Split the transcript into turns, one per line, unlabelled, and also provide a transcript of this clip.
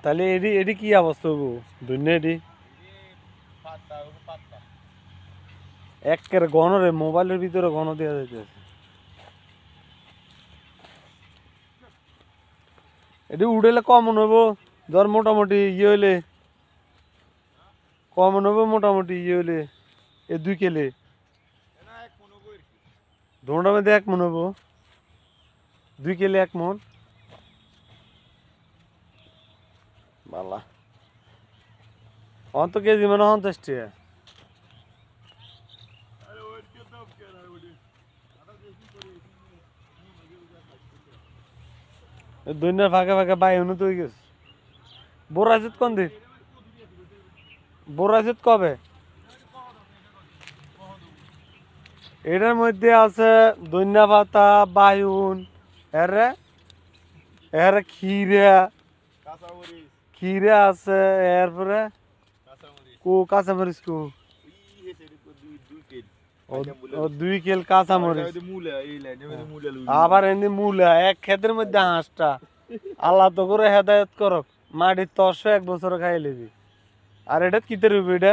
তাহলে এডি এডি কি অবস্থা হবো দুনিয়া এডি একের গণরে মোবাইলের ভিতরে গণ দেওয়া যাইতেছে এটি উড়েলে কমন হবো ধর মোটামুটি ইয়ে হইলে কমন হবো মোটামুটি ইয়ে হইলে এ 2 কেলে দোনটার মধ্যে 1 মন হবো 2 কেলে 1 মন বালা অন্ত কেজি মানে 50 টাকা দুনিয়ার ফাঁকে ফাঁকে বাই হনু তো গেছে বোরাজিত কোন দিন বোরাজিত কবে এটার মধ্যে আছে ধনিয়া পাতা বায়ুন এরে এর খিরা খিরা আছে এরপরে কো কাঁচামরিচ কো 2 কেল কাঁচামরিচ আবার এমনি মূলা এক ক্ষেতের মধ্যে 5টা আল্লাহ তো করে হেদায়ত করক মাটির 100 এক বছর খাই লিবি আর এটা কিতে রইব এটা